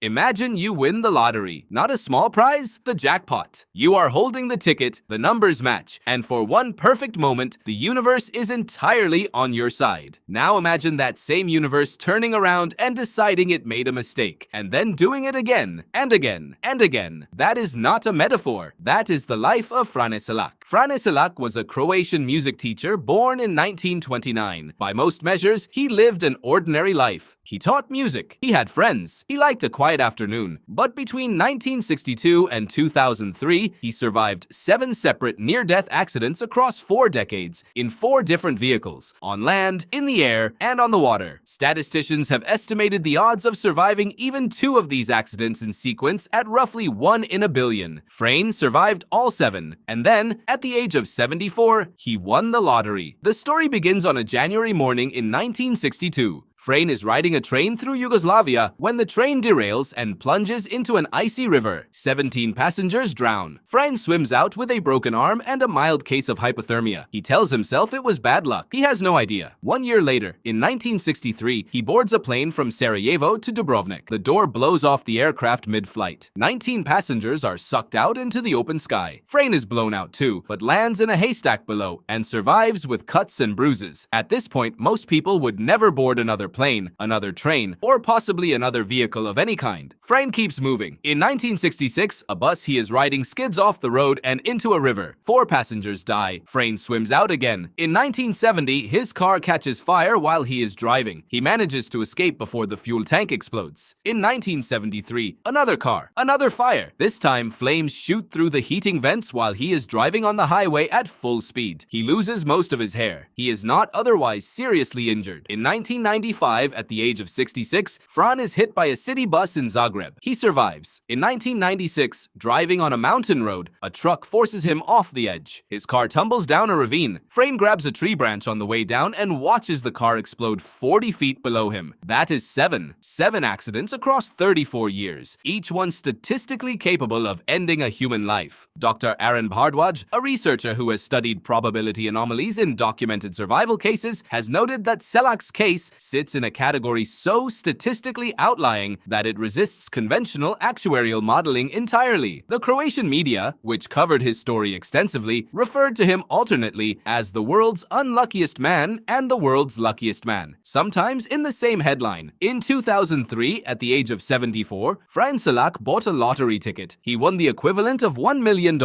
Imagine you win the lottery. Not a small prize, the jackpot. You are holding the ticket, the numbers match, and for one perfect moment, the universe is entirely on your side. Now imagine that same universe turning around and deciding it made a mistake, and then doing it again, and again, and again. That is not a metaphor. That is the life of Frane Selak. Frane Selak was a Croatian music teacher born in 1929. By most measures, he lived an ordinary life. He taught music, he had friends, he liked a quiet afternoon. But between 1962 and 2003, he survived 7 separate near-death accidents across 4 decades, in 4 different vehicles, on land, in the air, and on the water. Statisticians have estimated the odds of surviving even 2 of these accidents in sequence at roughly 1 in a billion. Frane survived all 7, and then, at the age of 74, he won the lottery. The story begins on a January morning in 1962. Frane is riding a train through Yugoslavia when the train derails and plunges into an icy river. 17 passengers drown. Frane swims out with a broken arm and a mild case of hypothermia. He tells himself it was bad luck. He has no idea. 1 year later, in 1963, he boards a plane from Sarajevo to Dubrovnik. The door blows off the aircraft mid-flight. 19 passengers are sucked out into the open sky. Frane is blown out too, but lands in a haystack below and survives with cuts and bruises. At this point, most people would never board another plane, another train, or possibly another vehicle of any kind. Frane keeps moving. In 1966, a bus he is riding skids off the road and into a river. 4 passengers die. Frane swims out again. In 1970, his car catches fire while he is driving. He manages to escape before the fuel tank explodes. In 1973, another car, another fire. This time, flames shoot through the heating vents while he is driving on the highway at full speed. He loses most of his hair. He is not otherwise seriously injured. In 1995, at the age of 66, Frane is hit by a city bus in Zagreb. He survives. In 1996, driving on a mountain road, a truck forces him off the edge. His car tumbles down a ravine. Frane grabs a tree branch on the way down and watches the car explode 40 feet below him. That is 7 accidents across 34 years, each one statistically capable of ending a human life. Dr. Aaron Bhardwaj, a researcher who has studied probability anomalies in documented survival cases, has noted that Selak's case sits in a category so statistically outlying that it resists conventional actuarial modeling entirely. The Croatian media, which covered his story extensively, referred to him alternately as the world's unluckiest man and the world's luckiest man, sometimes in the same headline. In 2003, at the age of 74, Frane Selak bought a lottery ticket. He won the equivalent of $1 million.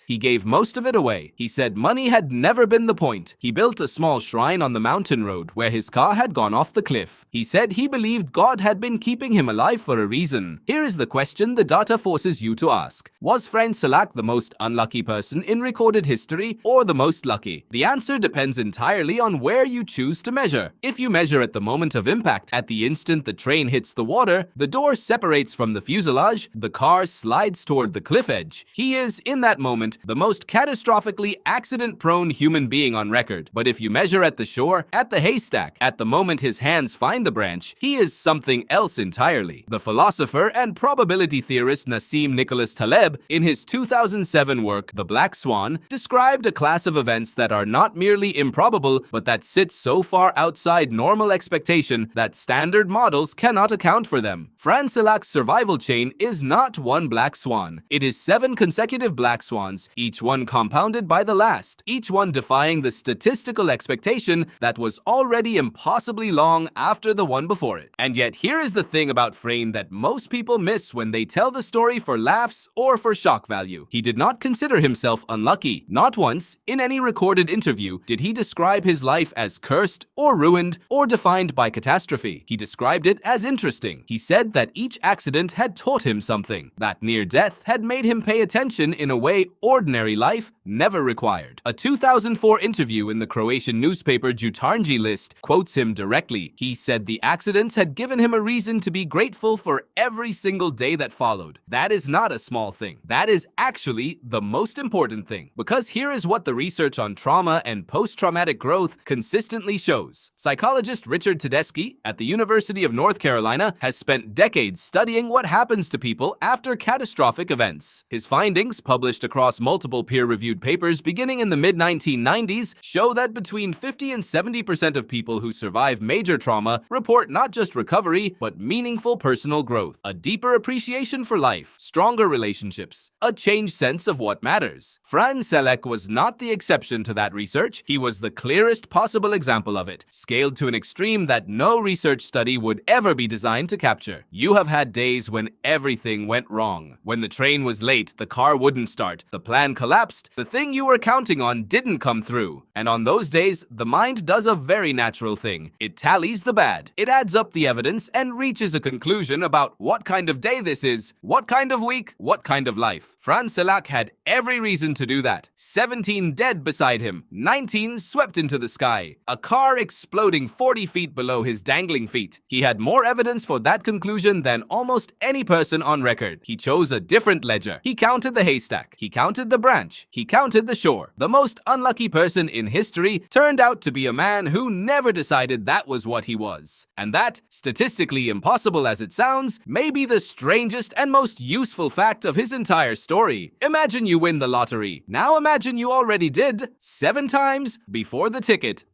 He gave most of it away. He said money had never been the point. He built a small shrine on the mountain road where his car had gone off the cliff. He said he believed God had been keeping him alive for a reason. Here is the question the data forces you to ask. Was Frane Selak the most unlucky person in recorded history or the most lucky? The answer depends entirely on where you choose to measure. If you measure at the moment of impact, at the instant the train hits the water, the door separates from the fuselage, the car slides toward the cliff edge. He is, in that moment, the most catastrophically accident-prone human being on record. But if you measure at the shore, at the haystack, at the moment his hands find the branch, he is something else entirely. The philosopher and probability theorist Nassim Taleb, in his 2007 work, The Black Swan, described a class of events that are not merely improbable, but that sit so far outside normal expectation that standard models cannot account for them. Frane Selak's survival chain is not one black swan. It is 7 consecutive black swans, each one compounded by the last, each one defying the statistical expectation that was already impossibly long after the one before it. And yet here is the thing about Frane that most people miss when they tell the story for laughs or for shock value. He did not consider himself unlucky. Not once, in any recorded interview, did he describe his life as cursed or ruined or defined by catastrophe. He described it as interesting. He said that each accident had taught him something, that near death had made him pay attention in a way ordinary life never required. A 2004 interview in the Croatian newspaper Jutarnji List quotes him directly. He said the accidents had given him a reason to be grateful for every single day that followed. That is not a small thing. That is actually the most important thing. Because here is what the research on trauma and post-traumatic growth consistently shows. Psychologist Richard Tedeschi at the University of North Carolina has spent decades studying what happens to people after catastrophic events. His findings, published across multiple peer-reviewed peer-reviewed papers beginning in the mid-1990s show that between 50 and 70% of people who survive major trauma report not just recovery, but meaningful personal growth, a deeper appreciation for life, stronger relationships, a changed sense of what matters. Frane Selak was not the exception to that research. He was the clearest possible example of it, scaled to an extreme that no research study would ever be designed to capture. You have had days when everything went wrong. When the train was late, the car wouldn't start, the plan collapsed, the thing you were counting on didn't come through. And on those days, the mind does a very natural thing. It tallies the bad. It adds up the evidence and reaches a conclusion about what kind of day this is, what kind of week, what kind of life. Frane Selak had every reason to do that. 17 dead beside him, 19 swept into the sky, a car exploding 40 feet below his dangling feet. He had more evidence for that conclusion than almost any person on record. He chose a different ledger. He counted the haystack. He counted the branch. He counted the shore. The most unlucky person in history turned out to be a man who never decided that was what he was. And that, statistically impossible as it sounds, may be the strangest and most useful fact of his entire story. Imagine you win the lottery. Now imagine you already did 7 times before the ticket.